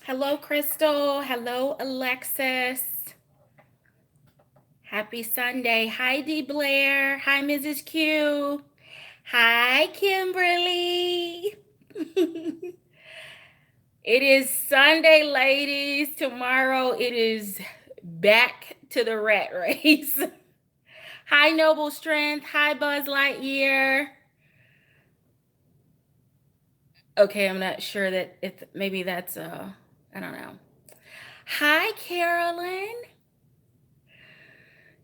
Hello, Crystal. Hello, Alexis. Happy Sunday. Hi, D. Blair. Hi, Mrs. Q. Hi, Kimberly. It is Sunday, ladies. Tomorrow it is back to the rat race. Hi, Noble Strength. Hi, Buzz Lightyear. Okay, I'm not sure that if maybe that's I don't know. Hi, Carolyn.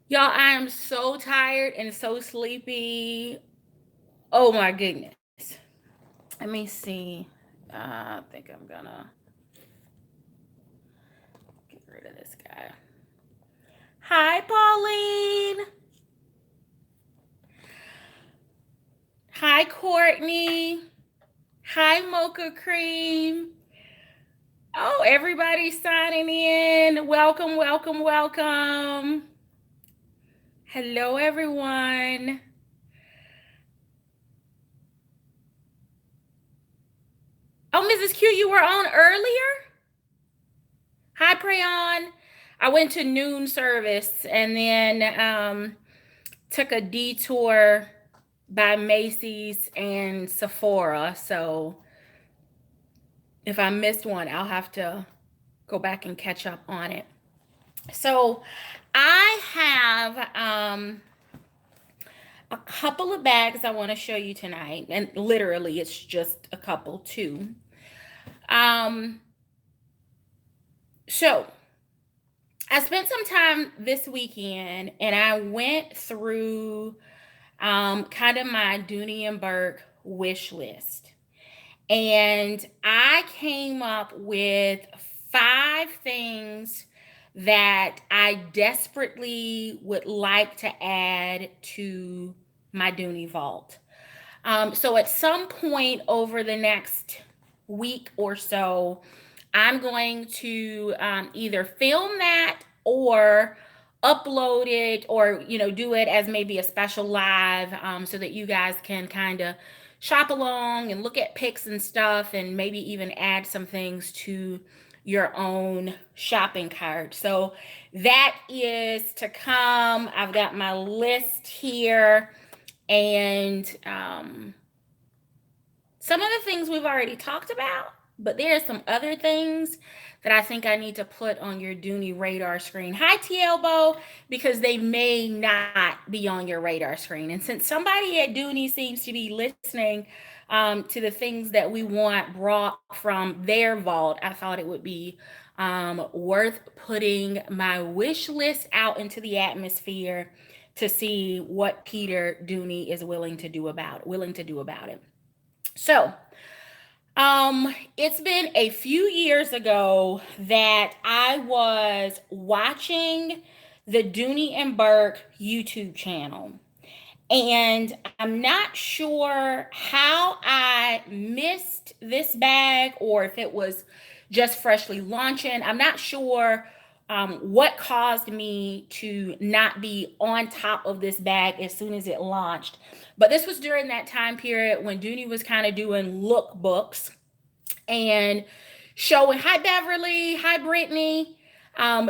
Y'all, I am so tired and so sleepy. Oh my goodness. Let me see. I think I'm gonna get rid of this guy. Hi, Pauline. Hi, Courtney. Hi, Mocha Cream. Oh, everybody's signing in. Welcome, welcome, welcome. Hello, everyone. Oh, Mrs. Q, you were on earlier? Hi, Prayon. I went to noon service and then took a detour by Macy's and Sephora. So if I missed one, I'll have to go back and catch up on it. So I have a couple of bags I want to show you tonight. And literally, it's just a couple, too. So I spent some time this weekend and I went through kind of my Dooney and Bourke wish list. And I came up with 5 things that I desperately would like to add to my Dooney vault. So at some point over the next week or so, I'm going to either film that or upload it or, do it as maybe a special live so that you guys can kind of shop along and look at pics and stuff and maybe even add some things to your own shopping cart. So that is to come. I've got my list here and some of the things we've already talked about, but there are some other things that I think I need to put on your Dooney radar screen. Hi, T Elbow, because they may not be on your radar screen. And since somebody at Dooney seems to be listening to the things that we want brought from their vault, I thought it would be worth putting my wish list out into the atmosphere to see what Peter Dooney is willing to do about it. So, it's been a few years ago that I was watching the Dooney and Bourke YouTube channel. And I'm not sure how I missed this bag or if it was just freshly launching. I'm not sure what caused me to not be on top of this bag as soon as it launched. But this was during that time period when Dooney was kind of doing lookbooks and showing, hi Beverly, hi Brittany.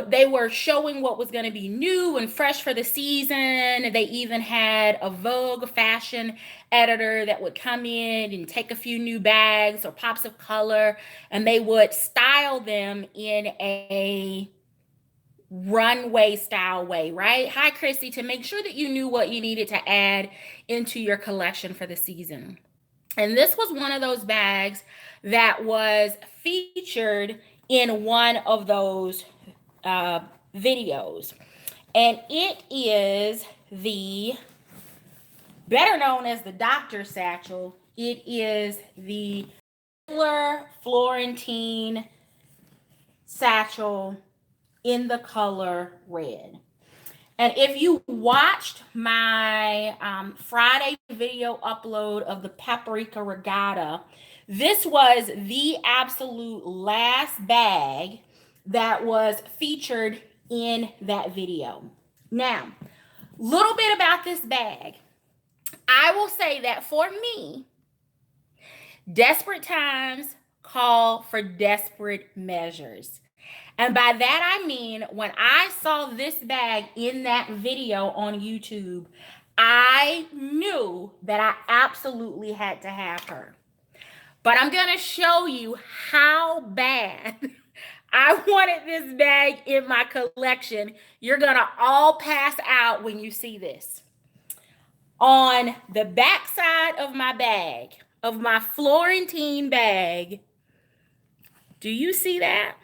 They were showing what was going to be new and fresh for the season. They even had a Vogue fashion editor that would come in and take a few new bags or pops of color, and they would style them in a runway style way, right? Hi, Chrissy, to make sure that you knew what you needed to add into your collection for the season. And this was one of those bags that was featured in one of those videos. And it is the, better known as the doctor satchel. It is the Florentine satchel in the color red. And if you watched my Friday video upload of the Paprika Regatta, this was the absolute last bag that was featured in that video. Now, little bit about this bag. I will say that for me, desperate times call for desperate measures. And by that I mean, when I saw this bag in that video on YouTube, I knew that I absolutely had to have her. But I'm going to show you how bad I wanted this bag in my collection. You're going to all pass out when you see this. On the back side of my bag, of my Florentine bag, do you see that?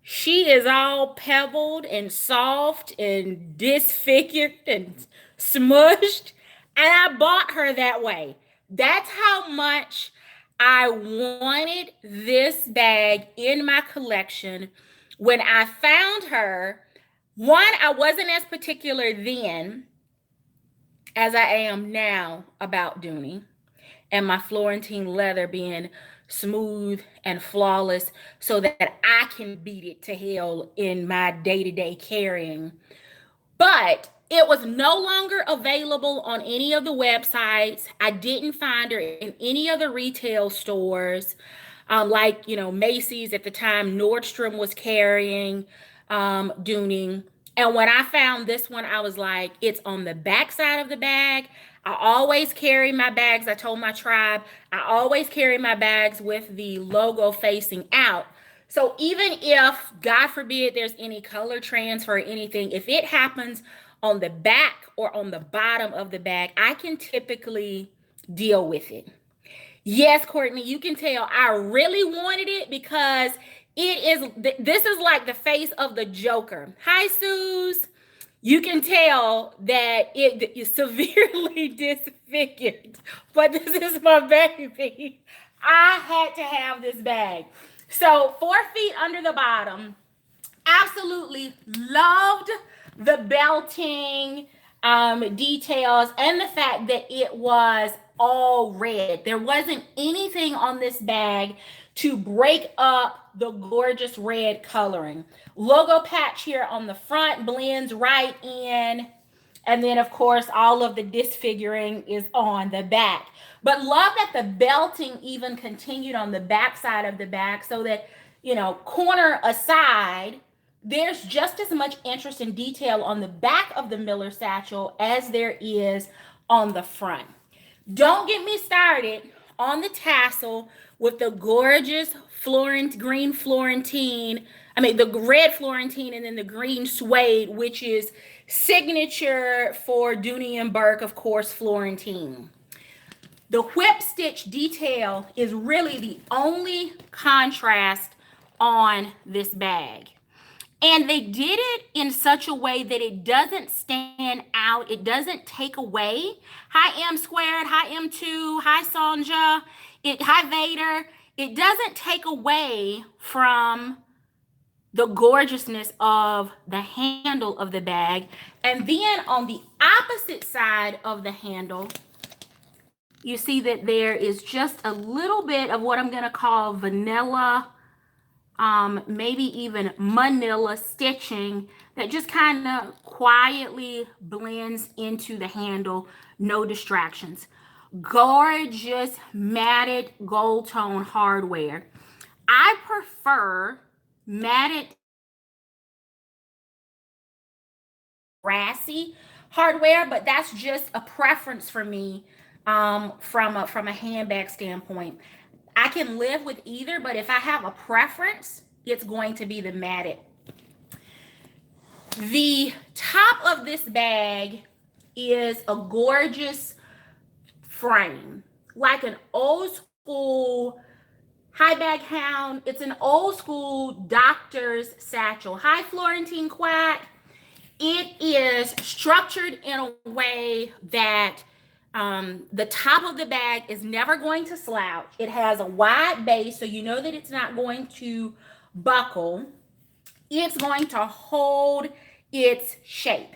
She is all pebbled and soft and disfigured and smushed. And I bought her that way. That's how much I wanted this bag in my collection. When I found her, one, I wasn't as particular then as I am now about Dooney and my Florentine leather being smooth and flawless so that I can beat it to hell in my day-to-day carrying. But it was no longer available on any of the websites. I didn't find her in any of the retail stores, like, Macy's at the time. Nordstrom was carrying Dooney. And when I found this one, I was like, it's on the back side of the bag. I always carry my bags. I told my tribe, I always carry my bags with the logo facing out. So even if, God forbid, there's any color transfer or anything, if it happens on the back or on the bottom of the bag, I can typically deal with it. Yes, Courtney, you can tell I really wanted it because this is like the face of the Joker. Hi, Suze. You can tell that it is severely disfigured, but this is my baby. I had to have this bag. So 4 feet under the bottom. Absolutely loved the belting details and the fact that it was all red. There wasn't anything on this bag to break up the gorgeous red coloring. Logo patch here on the front blends right in. And then, of course, all of the disfiguring is on the back. But love that the belting even continued on the back side of the bag so that, corner aside, there's just as much interest and detail on the back of the Miller satchel as there is on the front. Don't get me started on the tassel with the gorgeous green Florentine. The red Florentine and then the green suede, which is signature for Dooney and Bourke, of course, Florentine. The whip stitch detail is really the only contrast on this bag. And they did it in such a way that it doesn't stand out. It doesn't take away. Hi, M squared. Hi, M2. Hi, Sonja. Hi, Vader. It doesn't take away from the gorgeousness of the handle of the bag. And then on the opposite side of the handle, you see that there is just a little bit of what I'm going to call vanilla, maybe even manila stitching that just kind of quietly blends into the handle. No distractions. Gorgeous matted gold tone hardware. I prefer matted brassy hardware, but that's just a preference for me from a handbag standpoint. I can live with either, but if I have a preference, it's going to be the matted. The top of this bag is a gorgeous frame, like an old school high bag hound. It's an old school doctor's satchel. Hi, Florentine Quack. It is structured in a way that the top of the bag is never going to slouch. It has a wide base, so you know that it's not going to buckle. It's going to hold its shape.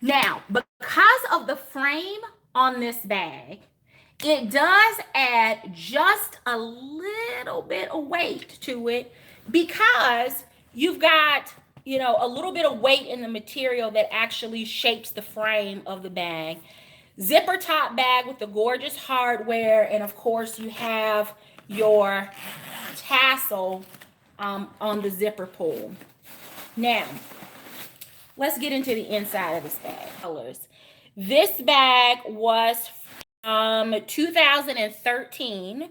Now, because of the frame on this bag, it does add just a little bit of weight to it because you've got, a little bit of weight in the material that actually shapes the frame of the bag. Zipper top bag with the gorgeous hardware, and of course you have your tassel on the zipper pull. Now, let's get into the inside of this bag. Colors. This bag was from 2013.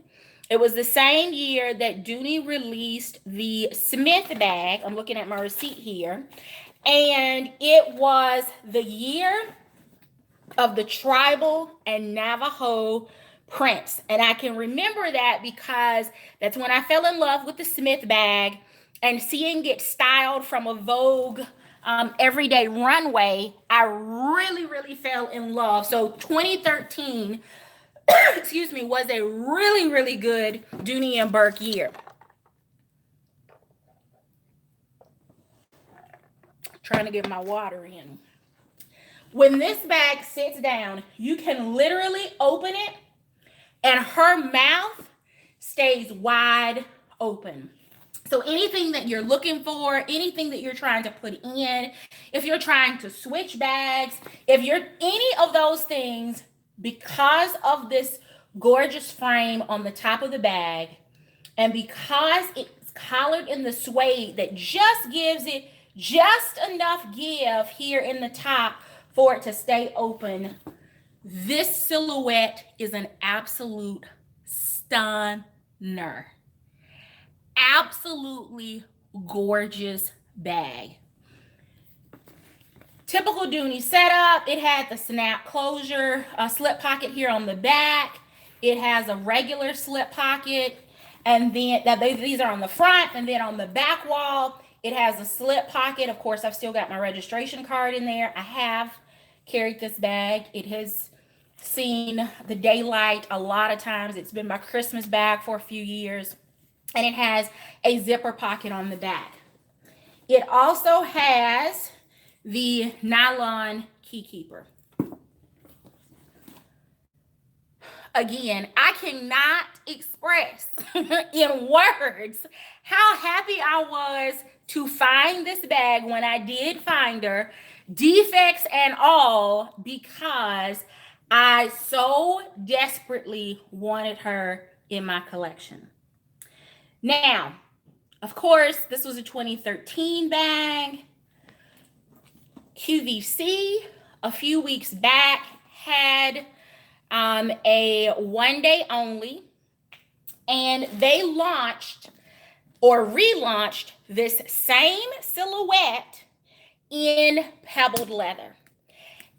It was the same year that Dooney released the Smith bag. I'm looking at my receipt here. And it was the year of the tribal and Navajo prints. And I can remember that because that's when I fell in love with the Smith bag, and seeing it styled from a Vogue everyday runway, I really fell in love. So 2013, excuse me, was a really good Dooney and Bourke year. Trying to get my water in. When this bag sits down, you can literally open it and her mouth stays wide open. So anything that you're looking for, anything that you're trying to put in, if you're trying to switch bags, if you're any of those things, because of this gorgeous frame on the top of the bag, and because it's collared in the suede that just gives it just enough give here in the top for it to stay open, this silhouette is an absolute stunner. Absolutely gorgeous bag. Typical Dooney setup. It had the snap closure, a slip pocket here on the back. It has a regular slip pocket, and then these are on the front, and then on the back wall, it has a slip pocket. Of course, I've still got my registration card in there. I have carried this bag. It has seen the daylight a lot of times. It's been my Christmas bag for a few years. And it has a zipper pocket on the back. It also has the nylon key keeper. Again, I cannot express in words how happy I was to find this bag when I did find her, defects and all, because I so desperately wanted her in my collection. Now, of course, this was a 2013 bag. QVC, a few weeks back, had a one day only, and they launched or relaunched this same silhouette in pebbled leather.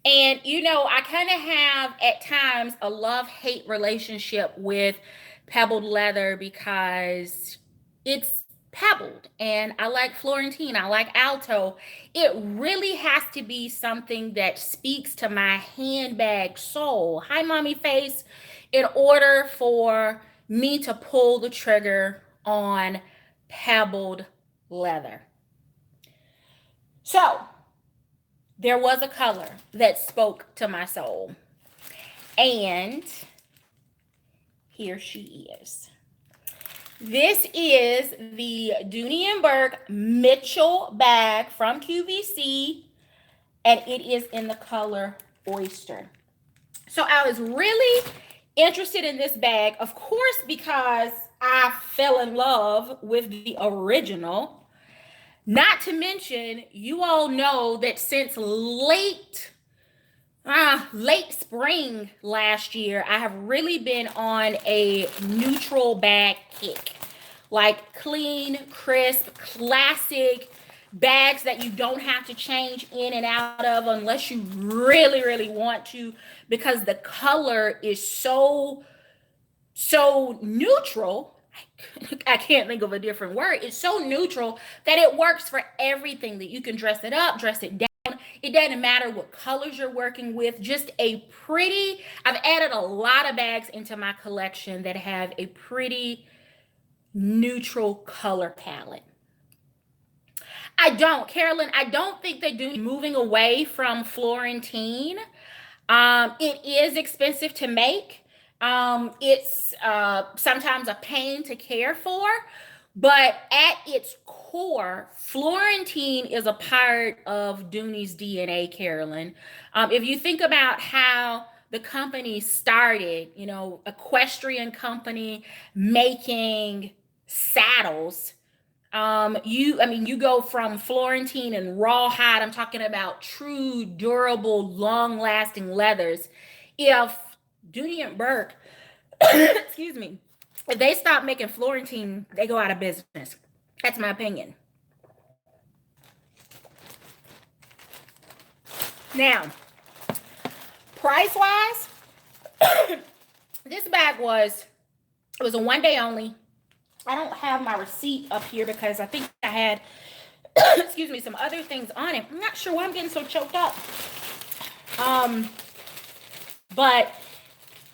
And you know, I kind of have at times a love-hate relationship with pebbled leather because it's pebbled, and I like Florentine, I like Alto. It really has to be something that speaks to my handbag soul, hi mommy face, in order for me to pull the trigger on pebbled leather. So there was a color that spoke to my soul, and here she is. This is the Dooney and Bourke Mitchell bag from QVC, and it is in the color Oyster. So I was really interested in this bag, of course, because I fell in love with the original. Not to mention, you all know that since late spring last year, I have really been on a neutral bag kick. Like clean, crisp, classic bags that you don't have to change in and out of unless you really want to, because the color is so neutral. I can't think of a different word. It's so neutral that it works for everything, that you can dress it up, dress it down. It doesn't matter what colors you're working with. Just a pretty, I've added a lot of bags into my collection that have a pretty neutral color palette. Carolyn, I don't think they do moving away from Florentine. It is expensive to make. It's sometimes a pain to care for, but at its core, Florentine is a part of Dooney's DNA, Carolyn. If you think about how the company started, equestrian company making saddles. You go from Florentine and rawhide. I'm talking about true, durable, long-lasting leathers. If Dooney and Bourke, excuse me, if they stop making Florentine, they go out of business. That's my opinion. Now, price-wise, this bag was a one day only. I don't have my receipt up here because I think I had, excuse me, some other things on it. I'm not sure why I'm getting so choked up. But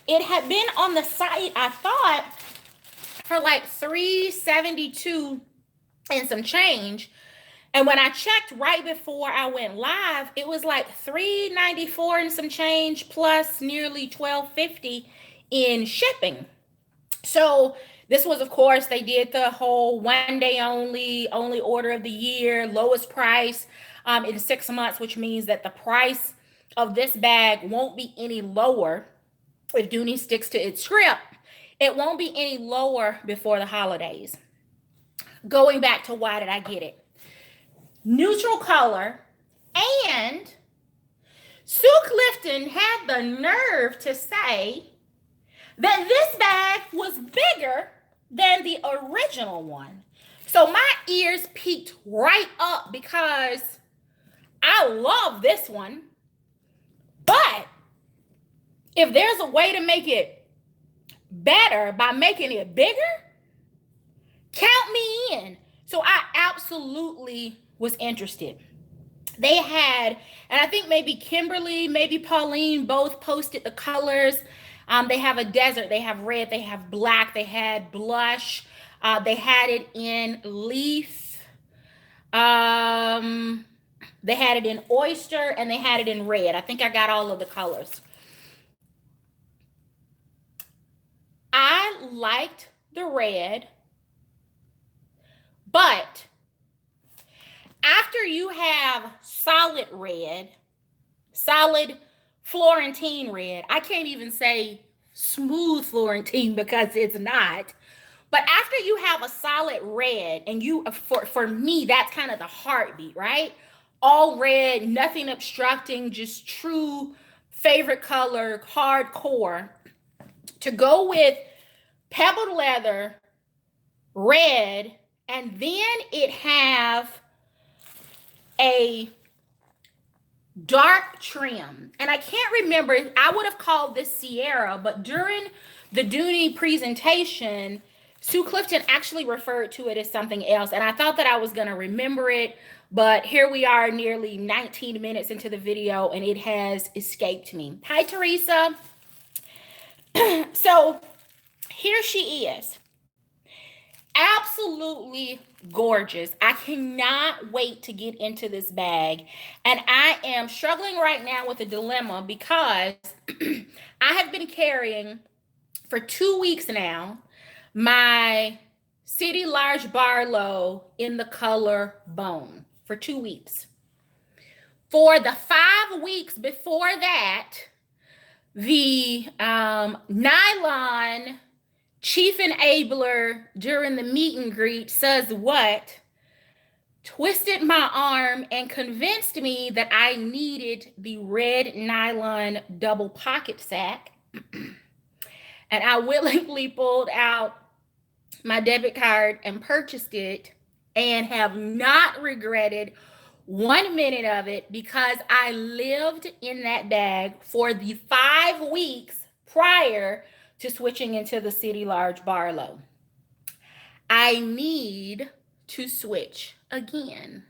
it had been on the site, I thought, for like $372 and some change. And when I checked right before I went live, it was like $394 and some change plus nearly $12.50 in shipping. So this was, of course, they did the whole one day only order of the year, lowest price in 6 months, which means that the price of this bag won't be any lower if Dooney sticks to its script. It won't be any lower before the holidays. Going back to why did I get it? Neutral color, and Sue Clifton had the nerve to say that this bag was bigger than the original one. So my ears peaked right up because I love this one. But if there's a way to make it better by making it bigger, count me in. So I absolutely was interested. They had, and I think maybe Kimberly, maybe Pauline both posted the colors. They have a desert, they have red, they have black, they had blush, they had it in leaf, they had it in oyster, and they had it in red. I think I got all of the colors. I liked the red, but after you have solid red, solid Florentine red, I can't even say smooth Florentine because it's not. But after you have a solid red, and for me, that's kind of the heartbeat, right? All red, nothing obstructing, just true favorite color, hardcore. To go with pebbled leather, red, and then it have a dark trim. And I can't remember, I would have called this Sierra, but during the Dooney presentation, Sue Clifton actually referred to it as something else. And I thought that I was going to remember it, but here we are nearly 19 minutes into the video and it has escaped me. Hi, Teresa. So here she is. Absolutely gorgeous. I cannot wait to get into this bag. And I am struggling right now with a dilemma because I have been carrying for 2 weeks now my City Large Barlow in the color bone for 2 weeks. For the 5 weeks before that, the nylon chief enabler during the meet and greet says what twisted my arm and convinced me that I needed the red nylon double pocket sack. And I willingly pulled out my debit card and purchased it and have not regretted 1 minute of it because I lived in that bag for the 5 weeks prior to switching into the City Large Barlow. I need to switch again.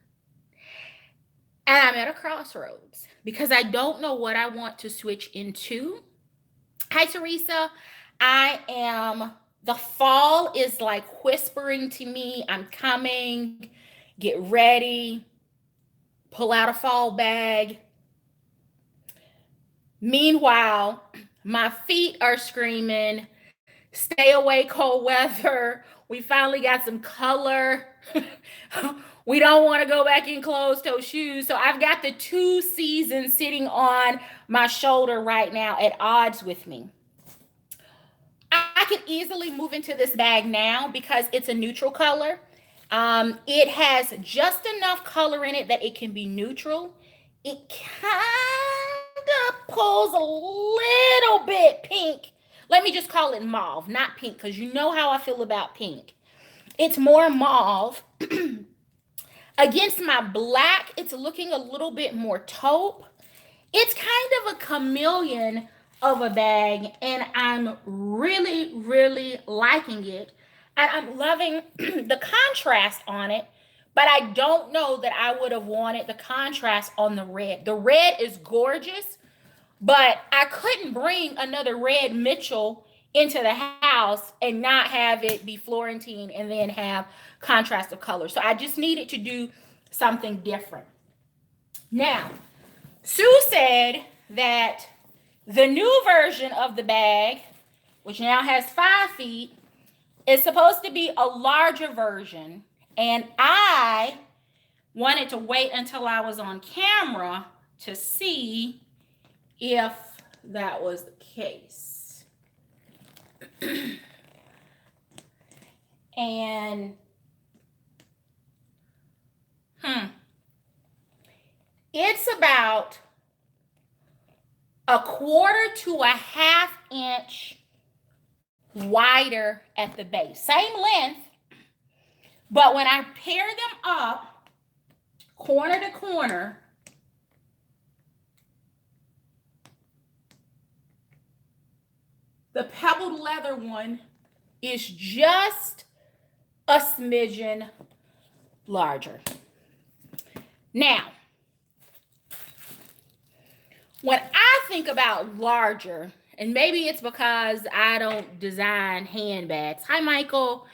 And I'm at a crossroads because I don't know what I want to switch into. Hi, Teresa. The fall is like whispering to me, I'm coming, get ready, pull out a fall bag. Meanwhile, my feet are screaming, stay away cold weather. We finally got some color. We don't want to go back in closed-toe shoes. So I've got the 2 seasons sitting on my shoulder right now at odds with me. I could easily move into this bag now because it's a neutral color. It has just enough color in it that it can be neutral. It kind of pulls a little bit pink. Let me just call it mauve, not pink, because you know how I feel about pink. It's more mauve. Against my black, it's looking a little bit more taupe. It's kind of a chameleon of a bag, and I'm really, really liking it. And I'm loving the contrast on it, but I don't know that I would have wanted the contrast on the red. The red is gorgeous, but I couldn't bring another red Mitchell into the house and not have it be Florentine and then have contrast of color. So I just needed to do something different. Now, Sue said that the new version of the bag, which now has 5 feet, is supposed to be a larger version. And I wanted to wait until I was on camera to see if that was the case. And it's about 1/4 to 1/2 inch wider at the base. Same length, but when I pair them up corner to corner, the pebbled leather one is just a smidgen larger. Now, when I think about larger, and maybe it's because I don't design handbags. Hi, Michael.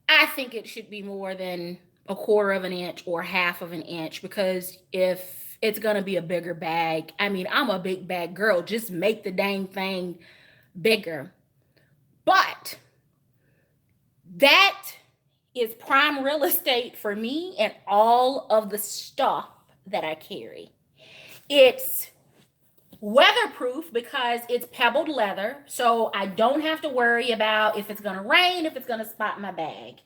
I think it should be more than 1/4 of an inch or 1/2 of an inch, because if it's going to be a bigger bag, I mean, I'm a big bag girl. Just make the dang thing bigger. But that is prime real estate for me and all of the stuff that I carry. It's weatherproof because it's pebbled leather, so I don't have to worry about if it's going to rain, if it's going to spot my bag.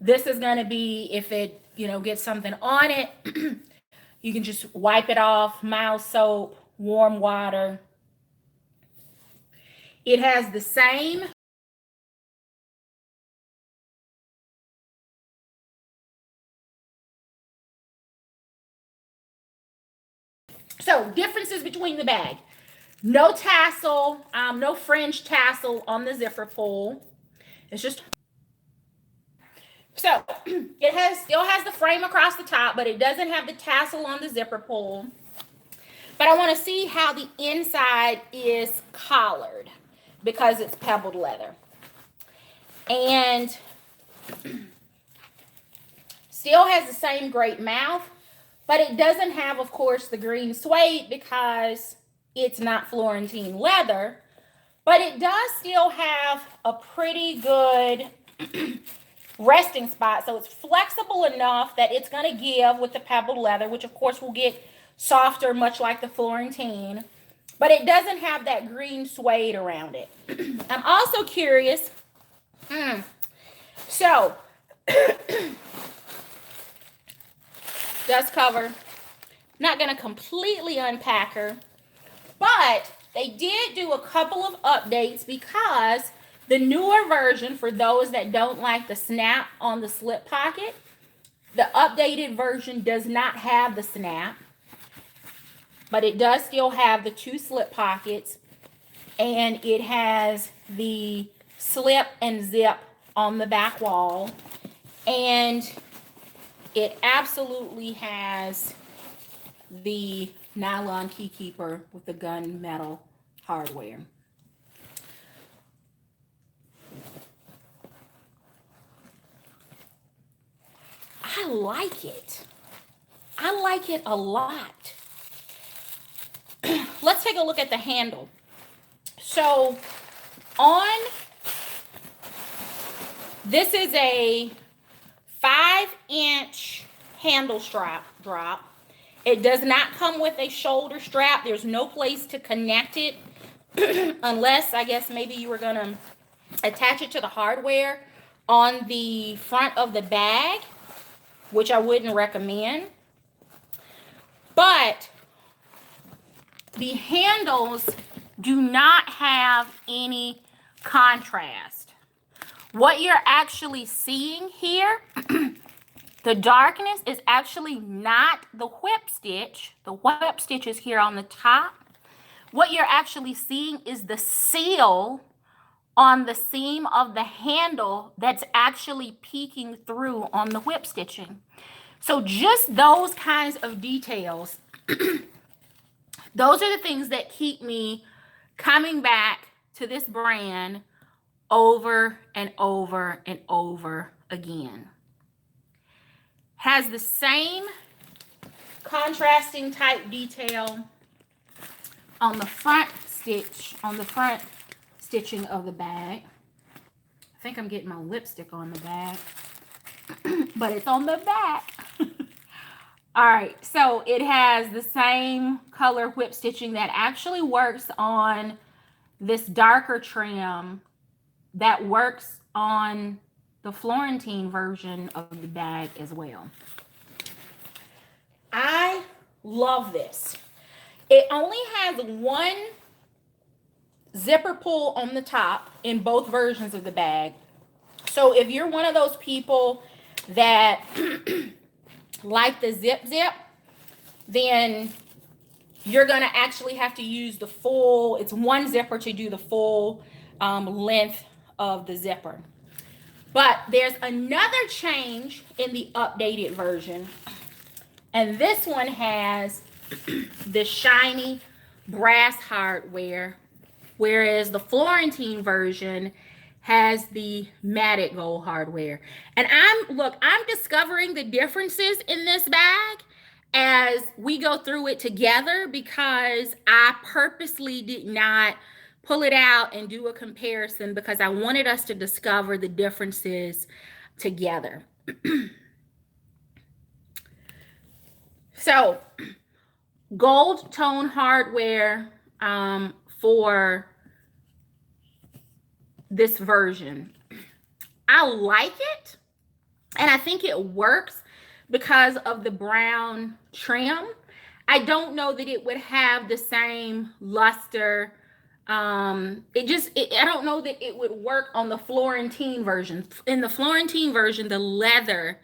This is going to be, if it, gets something on it, you can just wipe it off, mild soap, warm water. It has the same So differences between the bag. No tassel, no fringe tassel on the zipper pull. It's just, so it still has the frame across the top, but it doesn't have the tassel on the zipper pull. But I want to see how the inside is collared because it's pebbled leather. And still has the same great mouth, but it doesn't have, of course, the green suede because it's not Florentine leather. But it does still have a pretty good resting spot. So it's flexible enough that it's going to give with the pebbled leather, which of course will get softer, much like the Florentine. But it doesn't have that green suede around it. I'm also curious. So, dust cover. Not going to completely unpack her. But they did do a couple of updates because the newer version, for those that don't like the snap on the slip pocket, the updated version does not have the snap, but it does still have the 2 slip pockets, and it has the slip and zip on the back wall, and it absolutely has the nylon key keeper with the gunmetal hardware. I like it. I like it a lot. Let's take a look at the handle. So on This is a 5-inch handle strap drop. It does not come with a shoulder strap. There's no place to connect it unless, I guess, maybe you were going to attach it to the hardware on the front of the bag, which I wouldn't recommend. But the handles do not have any contrast. What you're actually seeing here, the darkness is actually not the whip stitch. The whip stitch is here on the top. What you're actually seeing is the seal on the seam of the handle that's actually peeking through on the whip stitching. So just those kinds of details, those are the things that keep me coming back to this brand over and over and over again. Has the same contrasting type detail on the front stitch, on the front stitching of the bag. I think I'm getting my lipstick on the bag, but it's on the back. All right, so it has the same color whip stitching that actually works on this darker trim that works on the Florentine version of the bag as well. I love this. It only has one zipper pull on the top in both versions of the bag. So if you're one of those people that like the zip, then you're going to actually have to use the full, it's one zipper to do the full length of the zipper. But there's another change in the updated version. And this one has the shiny brass hardware, whereas the Florentine version has the matte gold hardware. And I'm discovering the differences in this bag as we go through it together, because I purposely did not pull it out and do a comparison because I wanted us to discover the differences together. So, gold tone hardware for this version. I like it, and I think it works because of the brown trim. I don't know that it would have the same luster. I don't know that it would work on the Florentine version. In the Florentine version, the leather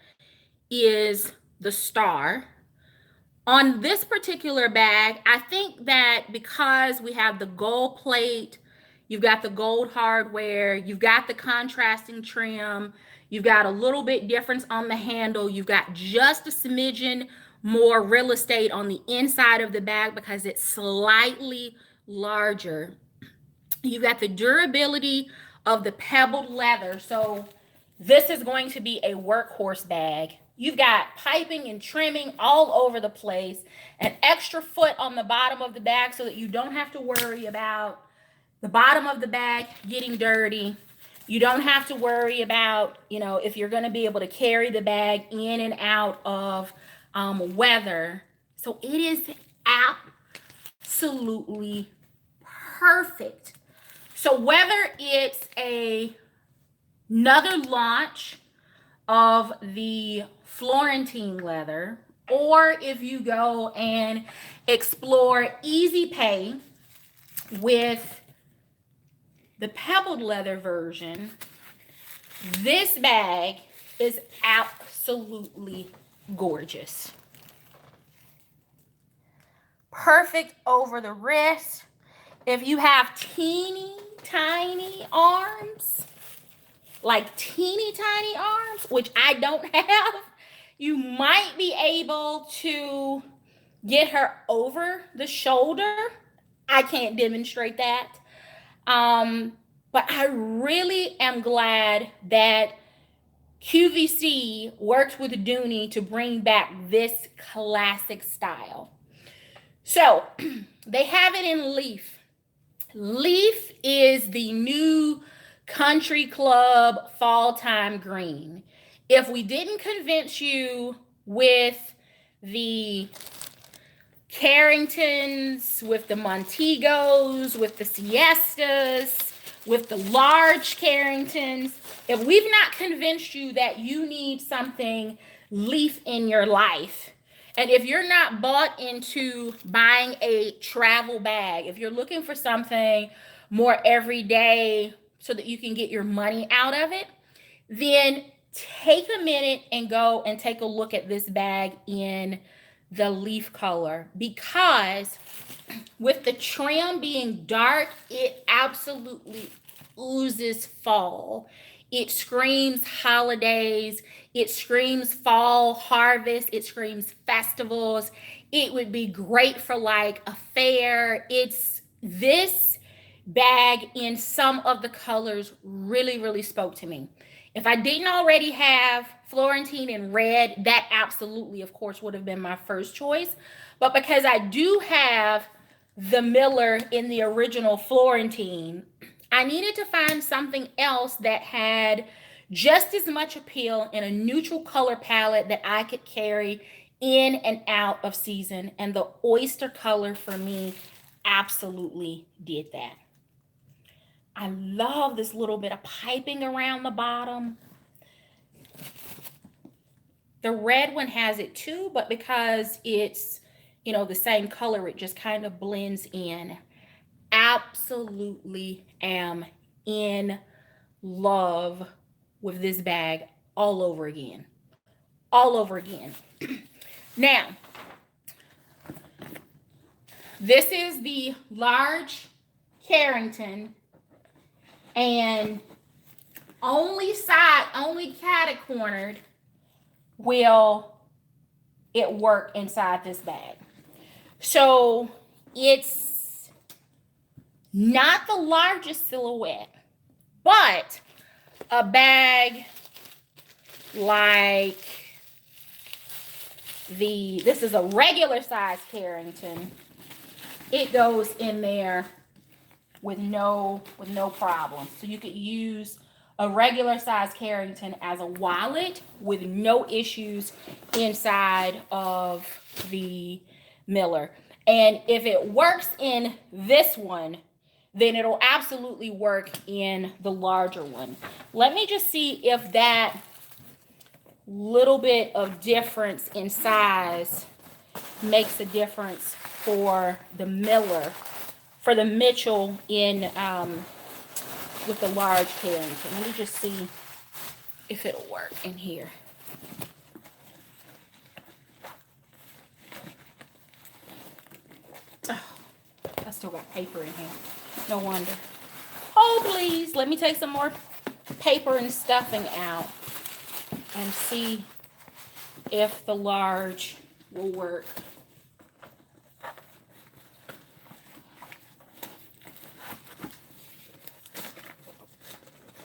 is the star. On this particular bag, I think that because we have the gold plate, you've got the gold hardware, you've got the contrasting trim, you've got a little bit difference on the handle, you've got just a smidgen more real estate on the inside of the bag because it's slightly larger. You've got the durability of the pebbled leather. So this is going to be a workhorse bag. You've got piping and trimming all over the place, an extra foot on the bottom of the bag so that you don't have to worry about the bottom of the bag getting dirty. You don't have to worry about, if you're going to be able to carry the bag in and out of weather. So it is absolutely perfect. So whether it's another launch of the Florentine leather, or if you go and explore easy pay with the pebbled leather version, this bag is absolutely gorgeous. Perfect over the wrist. If you have teeny tiny arms, like teeny tiny arms, which I don't have, you might be able to get her over the shoulder. I can't demonstrate that. But I really am glad that QVC worked with Dooney to bring back this classic style. So they have it in leaf. Leaf is the new Country Club Fall Time Green. If we didn't convince you with the Carringtons, with the Montegos, with the Siestas, with the large Carringtons, if we've not convinced you that you need something leaf in your life, and if you're not bought into buying a travel bag, if you're looking for something more everyday so that you can get your money out of it, then take a minute and go and take a look at this bag in the leaf color, because with the trim being dark, it absolutely oozes fall. It screams holidays. It screams fall harvest. It screams festivals. It would be great for like a fair. It's this bag in some of the colors really spoke to me. If I didn't already have Florentine in red, that absolutely, of course, would have been my first choice. But because I do have the Miller in the original Florentine, I needed to find something else that had just as much appeal in a neutral color palette that I could carry in and out of season. And the oyster color for me absolutely did that. I love this little bit of piping around the bottom. The red one has it too, but because it's, you know, the same color, it just kind of blends in. Absolutely am in love with this bag all over again. All over again. Now, this is the large Carrington, and only catty-cornered will it work inside this bag. So it's not the largest silhouette, but a bag like this is a regular size Carrington. It goes in there with no problem. So you could use a regular size Carrington as a wallet with no issues inside of the Miller. And if it works in this one, then it'll absolutely work in the larger one. Let me just see if that little bit of difference in size makes a difference for the Miller, for the Mitchell in with the large Carrington. Let me just see if it'll work in here. Oh, I still got paper in here. No wonder. Oh, please, let me take some more paper and stuffing out and see if the large will work.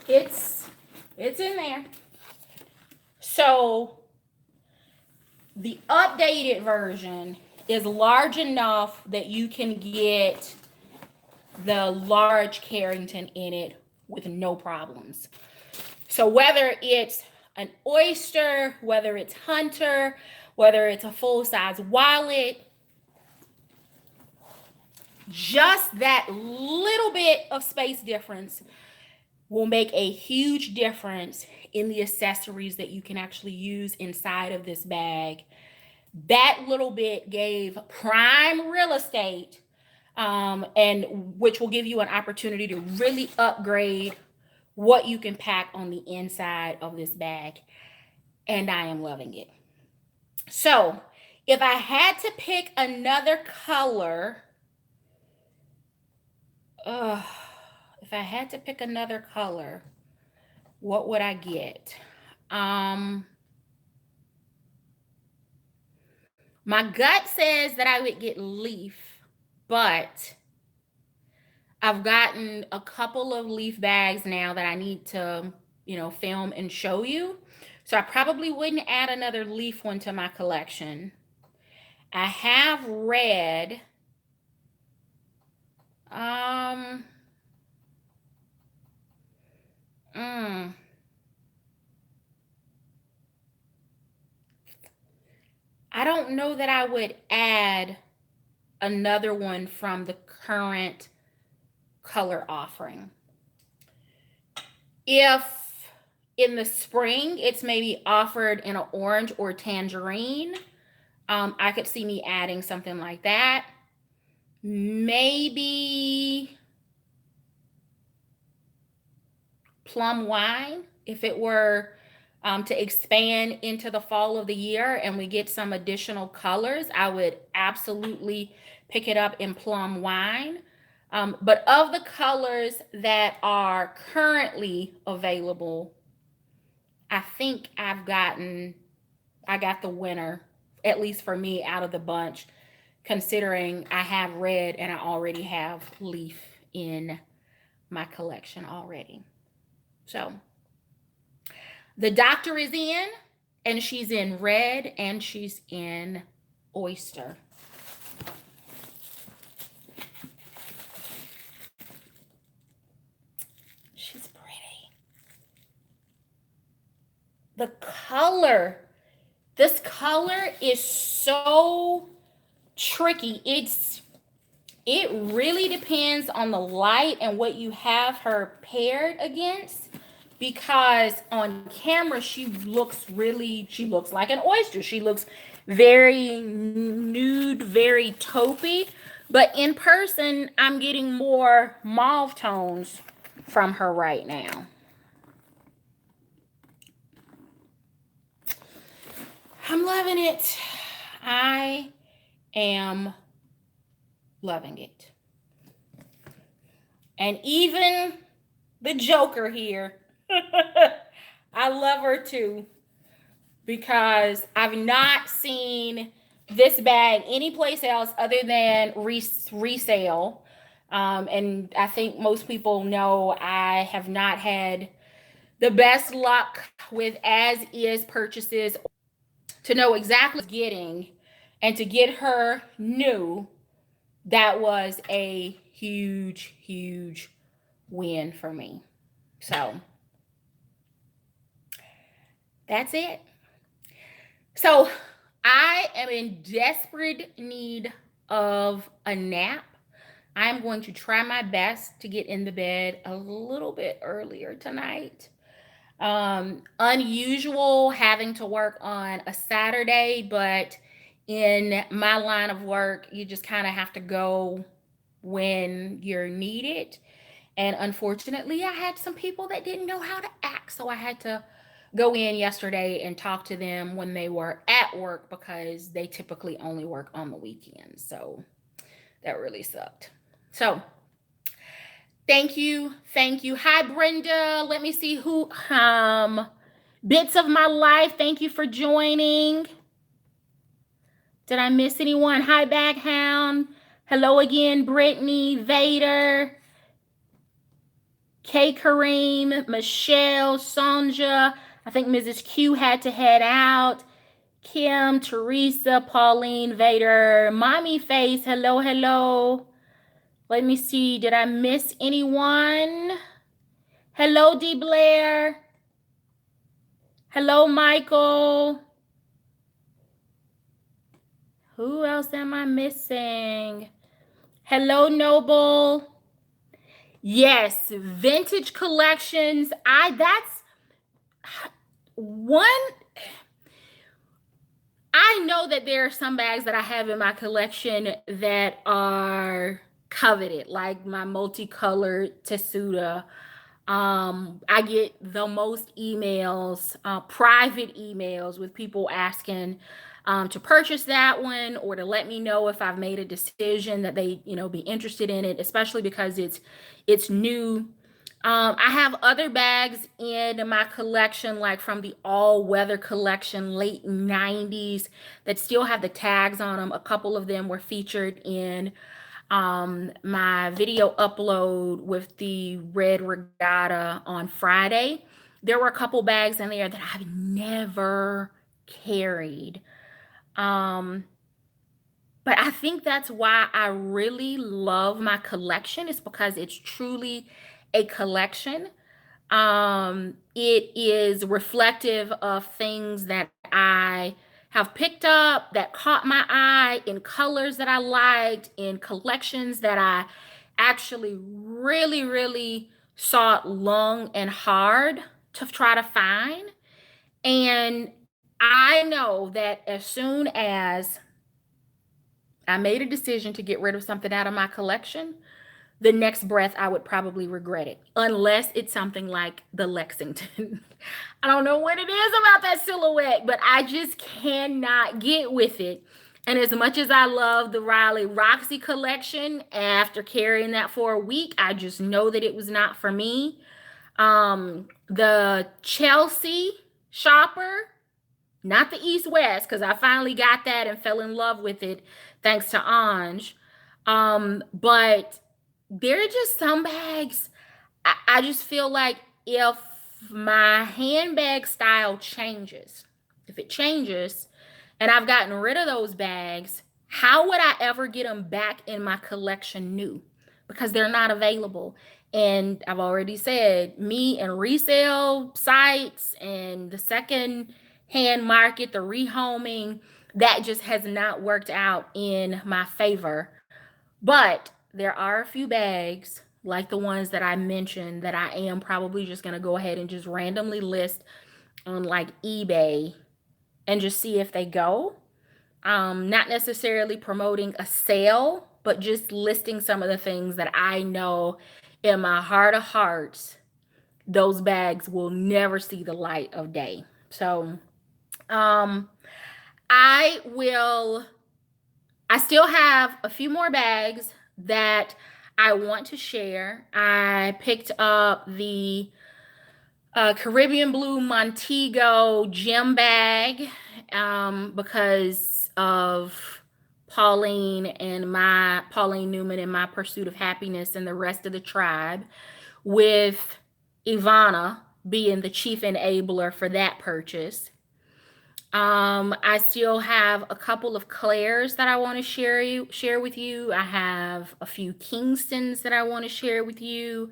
It's in there. So the updated version is large enough that you can get the large Carrington in it with no problems. So whether it's an oyster, whether it's hunter, whether it's a full-size wallet, just that little bit of space difference will make a huge difference in the accessories that you can actually use inside of this bag. That little bit gave prime real estate, and which will give you an opportunity to really upgrade what you can pack on the inside of this bag. And I am loving it. So if I had to pick another color, what would I get? My gut says that I would get leaf, but I've gotten a couple of leaf bags now that I need to, film and show you. So I probably wouldn't add another leaf one to my collection. I have red. I don't know that I would add another one from the current color offering. If in the spring it's maybe offered in an orange or tangerine, I could see me adding something like that. Maybe plum wine if it were to expand into the fall of the year and we get some additional colors. I would absolutely pick it up in plum wine. But of the colors that are currently available, I think I got the winner, at least for me, out of the bunch, considering I have red and I already have leaf in my collection already. So the doctor is in, and she's in red and she's in oyster. She's pretty. The color, this color is so tricky. It really depends on the light and what you have her paired against, because on camera she looks like an oyster. She looks very nude, very taupey, but in person I'm getting more mauve tones from her right now. I'm loving it. I am loving it. And even the Joker here, I love her too, because I've not seen this bag anyplace else other than resale. And I think most people know I have not had the best luck with as is purchases to know exactly what I'm getting, and to get her new, that was a huge, huge win for me. So that's it. So I am in desperate need of a nap. I'm going to try my best to get in the bed a little bit earlier tonight. Unusual having to work on a Saturday, but in my line of work, you just kind of have to go when you're needed. And unfortunately, I had some people that didn't know how to act, so I had to go in yesterday and talk to them when they were at work, because they typically only work on the weekends. So that really sucked. So thank you. Hi, Brenda. Let me see who. Bits of My Life. Thank you for joining. Did I miss anyone? Hi, Baghound. Hello again, Brittany, Vader, Kay, Kareem, Michelle, Sonja. I think Mrs. Q had to head out. Kim, Teresa, Pauline, Vader, Mommy Face. Hello. Let me see. Did I miss anyone? Hello, D. Blair. Hello, Michael. Who else am I missing? Hello, Noble. Yes, vintage collections. That's one. I know that there are some bags that I have in my collection that are coveted, like my multicolored Tesuda. I get the most emails, private emails, with people asking to purchase that one, or to let me know if I've made a decision that they, be interested in it, especially because it's new. I have other bags in my collection, like from the all-weather collection, late 90s, that still have the tags on them. A couple of them were featured in my video upload with the red regatta on Friday. There were a couple bags in there that I've never carried. But I think that's why I really love my collection, is because it's truly a collection. It is reflective of things that I have picked up that caught my eye in colors that I liked, in collections that I actually really sought long and hard to try to find. And I know that as soon as I made a decision to get rid of something out of my collection, the next breath I would probably regret it, unless it's something like the Lexington. I don't know what it is about that silhouette, but I just cannot get with it. And as much as I love the Riley Roxy collection, after carrying that for a week, I just know that it was not for me. The Chelsea shopper, not the East West, because I finally got that and fell in love with it thanks to Ange. But there are just some bags. I just feel like if my handbag style changes, if it changes and I've gotten rid of those bags, how would I ever get them back in my collection new? Because they're not available. And I've already said, me and resale sites and the second hand market, the rehoming, that just has not worked out in my favor. But there are a few bags like the ones that I mentioned that I am probably just going to go ahead and just randomly list on like eBay and just see if they go. Not necessarily promoting a sale, but just listing some of the things that I know in my heart of hearts, those bags will never see the light of day. So, I will I still have a few more bags that I want to share. I picked up the Caribbean Blue Montego gem bag because of Pauline Newman and My Pursuit of Happiness and the rest of the tribe, with Ivana being the chief enabler for that purchase. I still have a couple of Claire's that I want to share with you. I have a few Kingstons that I want to share with you.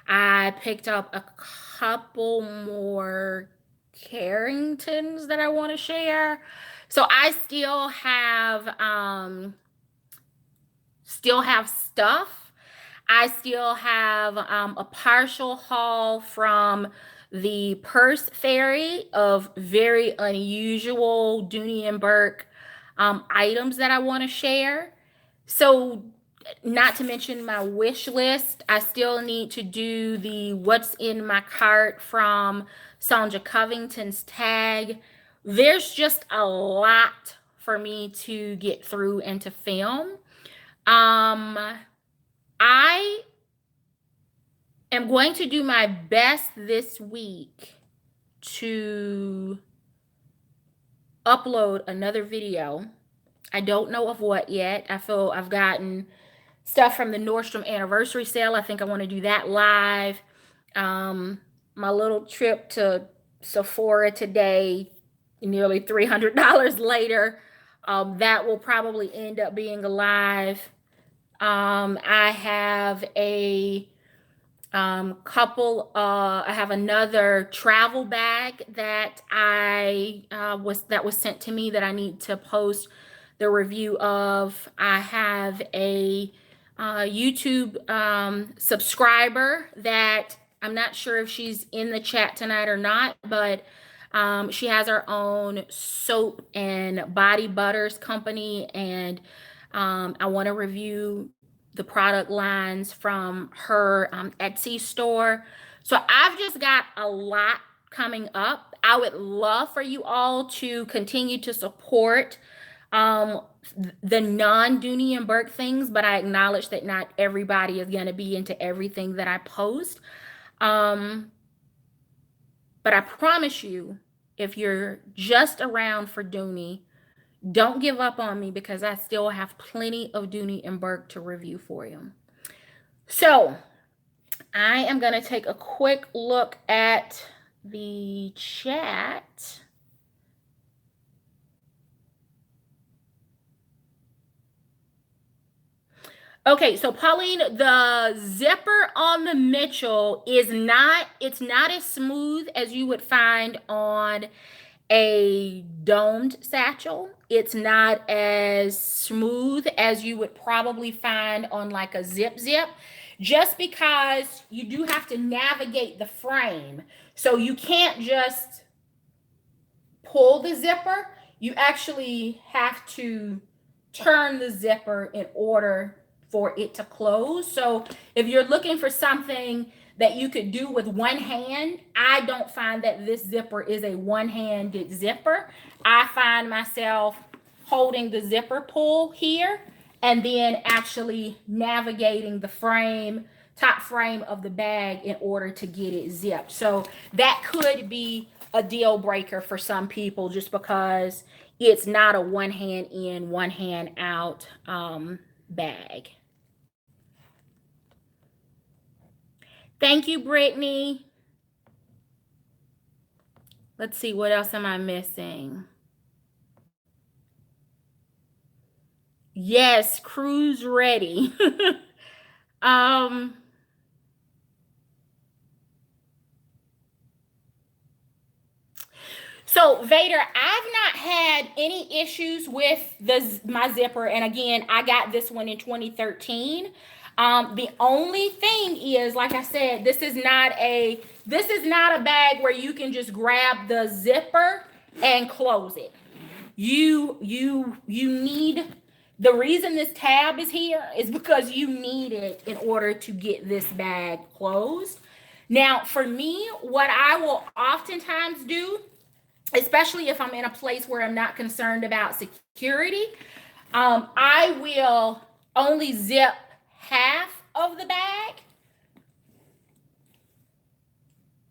I picked up a couple more Carringtons that I want to share. So I still have stuff. I still have a partial haul from the Purse Fairy of very unusual Dooney and Bourke items that I want to share. So, not to mention my wish list, I still need to do the what's in my cart from Sonja Covington's tag. There's just a lot for me to get through and to film. I am going to do my best this week to upload another video. I don't know of what yet. I feel I've gotten stuff from the Nordstrom anniversary sale. I think I want to do that live. My little trip to Sephora today, nearly $300 later, that will probably end up being a live. I have a I have another travel bag that that was sent to me that I need to post the review of. I have a YouTube subscriber that I'm not sure if she's in the chat tonight or not, but she has her own soap and body butters company, and I want to review the product lines from her Etsy store. So I've just got a lot coming up. I would love for you all to continue to support the non-Dooney and Bourke things, but I acknowledge that not everybody is going to be into everything that I post. But I promise you, if you're just around for Dooney, don't give up on me, because I still have plenty of Dooney and Bourke to review for you. So I am going to take a quick look at the chat. Okay, so Pauline, the zipper on the Mitchell is not, it's not as smooth as you would find on a domed satchel. It's not as smooth as you would probably find on like a zip, just because you do have to navigate the frame. So you can't just pull the zipper. You actually have to turn the zipper in order for it to close. So if you're looking for something that you could do with one hand, I don't find that this zipper is a one-handed zipper. I find myself holding the zipper pull here and then actually navigating the frame, top frame of the bag in order to get it zipped. So that could be a deal breaker for some people just because it's not a one hand in, one hand out bag. Thank you, Brittany. Let's see, what else am I missing? Yes, cruise ready. um, So Vader, I've not had any issues with my zipper, and again, I got this one in 2013. The only thing is, like I said, this is not a bag where you can just grab the zipper and close it. You need, the reason this tab is here is because you need it in order to get this bag closed. Now, for me, what I will oftentimes do, especially if I'm in a place where I'm not concerned about security, I will only zip half of the bag.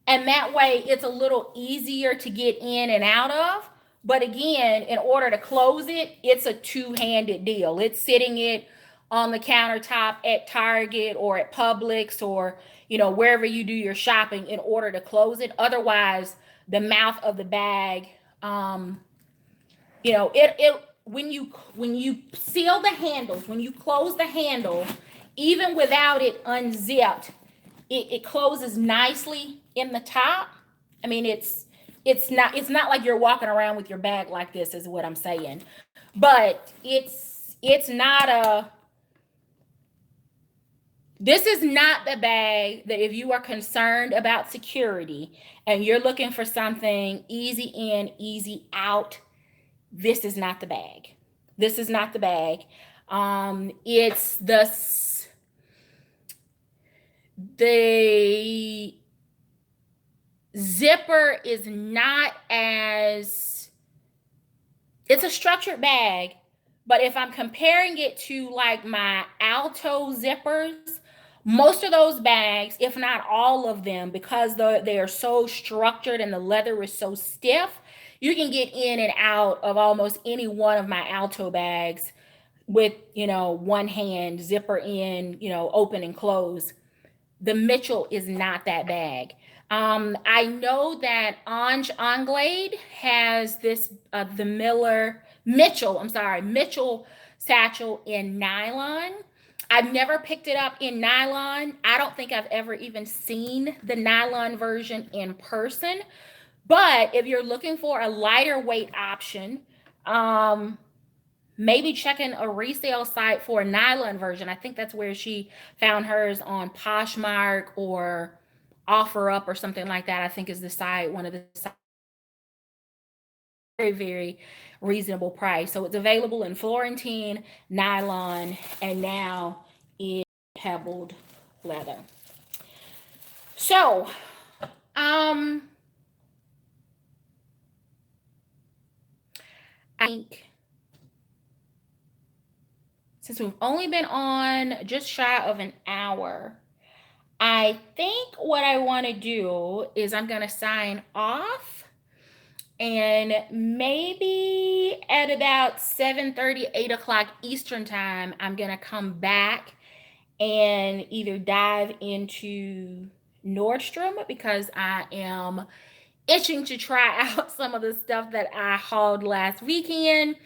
And that way it's a little easier to get in and out of. But again, in order to close it, it's a two-handed deal. It's sitting it on the countertop at Target or at Publix or, wherever you do your shopping in order to close it. Otherwise, the mouth of the bag, it when you seal the handles, when you close the handle, even without it unzipped, it closes nicely in the top. I mean, it's not like you're walking around with your bag like this, is what I'm saying. But it's not a this is not the bag that, if you are concerned about security and you're looking for something easy in, easy out, this is not the bag. This is not the bag. It's the zipper is not as, it's a structured bag, but if I'm comparing it to like my Alto zippers, most of those bags, if not all of them, because they are so structured and the leather is so stiff, you can get in and out of almost any one of my Alto bags with, one hand, zipper in, open and close. The Mitchell is not that bag. I know that Ange Anglade has this, the Mitchell satchel in nylon. I've never picked it up in nylon. I don't think I've ever even seen the nylon version in person. But if you're looking for a lighter weight option, maybe checking a resale site for a nylon version. I think that's where she found hers, on Poshmark or OfferUp or something like that. I think is the site, one of the sites. Very, very reasonable price. So it's available in Florentine, nylon, and now in pebbled leather. So, I think since we've only been on just shy of an hour, I think what I want to do is I'm going to sign off, and maybe at about 7:30, 8 o'clock Eastern time, I'm going to come back and either dive into Nordstrom, because I am itching to try out some of the stuff that I hauled last weekend,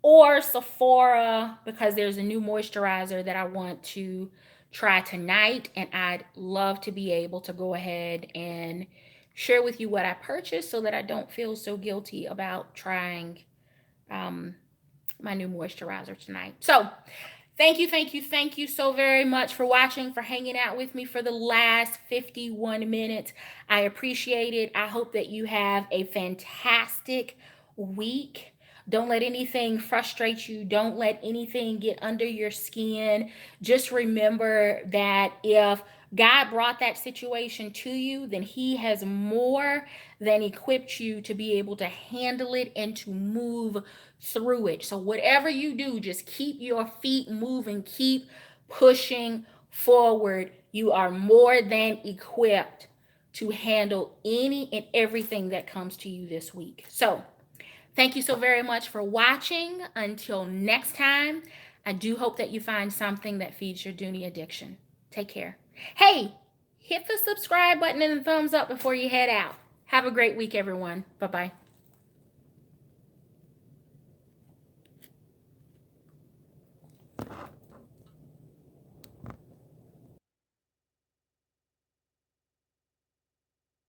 or Sephora, because there's a new moisturizer that I want to try tonight, and I'd love to be able to go ahead and share with you what I purchased so that I don't feel so guilty about trying um, my new moisturizer tonight. So thank you so very much for watching, for hanging out with me for the last 51 minutes. I appreciate it. I hope that you have a fantastic week. Don't let anything frustrate you. Don't let anything get under your skin. Just remember that if God brought that situation to you, then He has more than equipped you to be able to handle it and to move through it. So, whatever you do, just keep your feet moving, keep pushing forward. You are more than equipped to handle any and everything that comes to you this week. So, thank you so very much for watching. Until next time, I do hope that you find something that feeds your Dooney addiction. Take care. Hey, hit the subscribe button and the thumbs up before you head out. Have a great week, everyone. Bye bye.